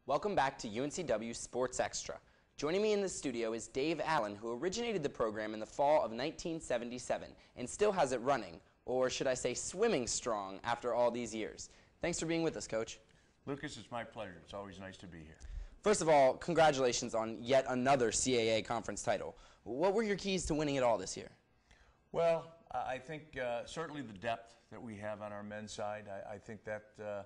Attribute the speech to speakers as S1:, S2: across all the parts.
S1: Welcome back to UNCW Sports Extra. Joining me in the studio is Dave Allen, who originated the program in the fall of 1977 and still has it running, or should I say swimming strong, after all these years. Thanks for being with us, Coach.
S2: Lucas, it's my pleasure. It's always nice to be here.
S1: First of all, congratulations on yet another CAA conference title. What were your keys to winning it all this year?
S2: Well, I think certainly the depth that we have on our men's side. I think that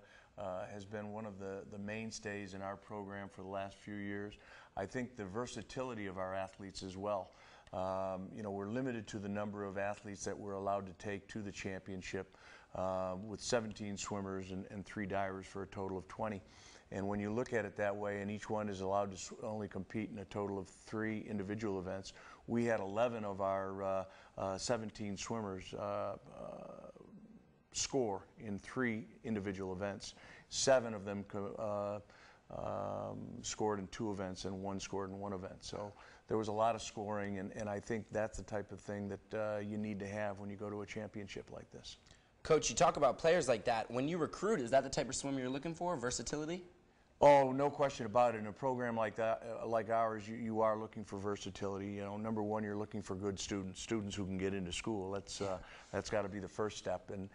S2: has been one of the mainstays in our program for the last few years. I think the versatility of our athletes as well. We're limited to the number of athletes that we're allowed to take to the championship with 17 swimmers and 3 divers for a total of 20. And when you look at it that way, and each one is allowed to only compete in a total of 3 individual events, we had 11 of our 17 swimmers score in 3 individual events. 7 of them scored in 2 events, and 1 scored in 1 event. So there was a lot of scoring, and I think that's the type of thing that you need to have when you go to a championship like this.
S1: Coach, you talk about players like that. When you recruit, is that the type of swimmer you're looking for, versatility?
S2: Oh, no question about it. In a program like that, like ours, you are looking for versatility. You know, number one, you're looking for good students who can get into school. That's got to be the first step. And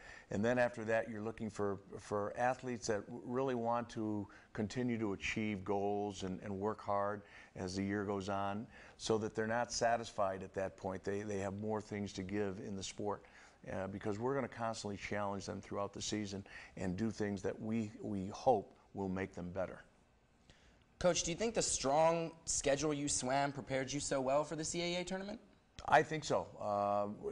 S2: then after that, you're looking for athletes that really want to continue to achieve goals and work hard as the year goes on, so that they're not satisfied at that point. They have more things to give in the sport. Because we're going to constantly challenge them throughout the season and do things that we hope will make them better.
S1: Coach, do you think the strong schedule you swam prepared you so well for the CAA tournament?
S2: I think so.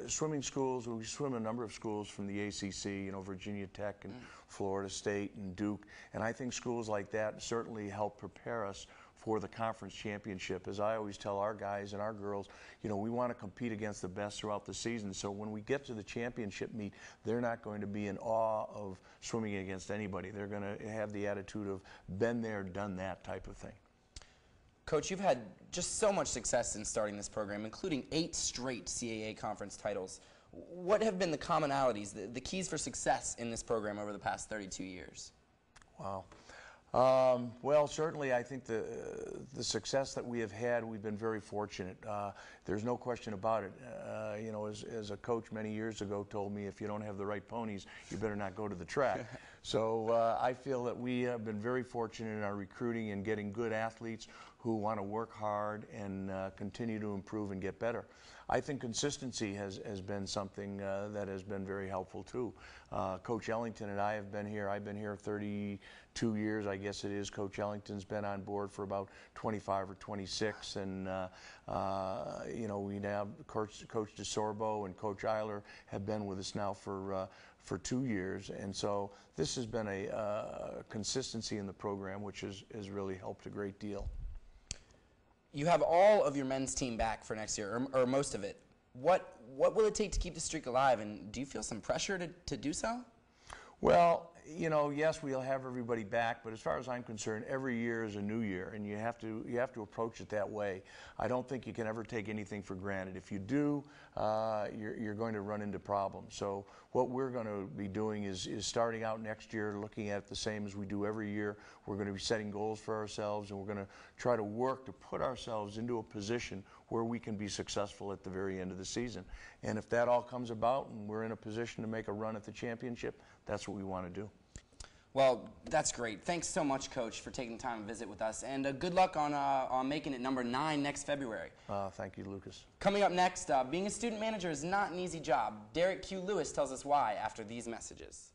S2: Swimming schools, we swim a number of schools from the ACC, Virginia Tech and Florida State and Duke, and I think schools like that certainly help prepare us for the conference championship. As I always tell our guys and our girls, we want to compete against the best throughout the season, so when we get to the championship meet, they're not going to be in awe of swimming against anybody. They're going to have the attitude of been there, done that type of thing.
S1: Coach, you've had just so much success in starting this program, including 8 straight CAA conference titles. What have been the commonalities, the keys for success in this program over the past 32 years? Wow.
S2: Well, certainly I think the success that we have had, we've been very fortunate. There's no question about it. As a coach many years ago told me, if you don't have the right ponies, you better not go to the track. So I feel that we have been very fortunate in our recruiting and getting good athletes who want to work hard and continue to improve and get better. I think consistency has been something that has been very helpful too. Coach Ellington and I have been here. I've been here 32 years, I guess it is. Coach Ellington's been on board for about 25 or 26, and we now Coach DeSorbo and Coach Eiler have been with us now for 2 years, and so this has been a consistency in the program, which has really helped a great deal.
S1: You have all of your men's team back for next year, or most of it. What will it take to keep the streak alive, and do you feel some pressure to do so?
S2: Well, yes, we'll have everybody back, but as far as I'm concerned, every year is a new year, and you have to approach it that way. I don't think you can ever take anything for granted. If you do, you're going to run into problems. So what we're going to be doing is starting out next year, looking at it the same as we do every year. We're going to be setting goals for ourselves, and we're going to try to work to put ourselves into a position where we can be successful at the very end of the season. And if that all comes about and we're in a position to make a run at the championship, that's what we want to do.
S1: Well, that's great. Thanks so much, Coach, for taking the time to visit with us, and good luck on making it number 9 next February.
S2: Thank you, Lucas.
S1: Coming up next, being a student manager is not an easy job. Derek Q. Lewis tells us why after these messages.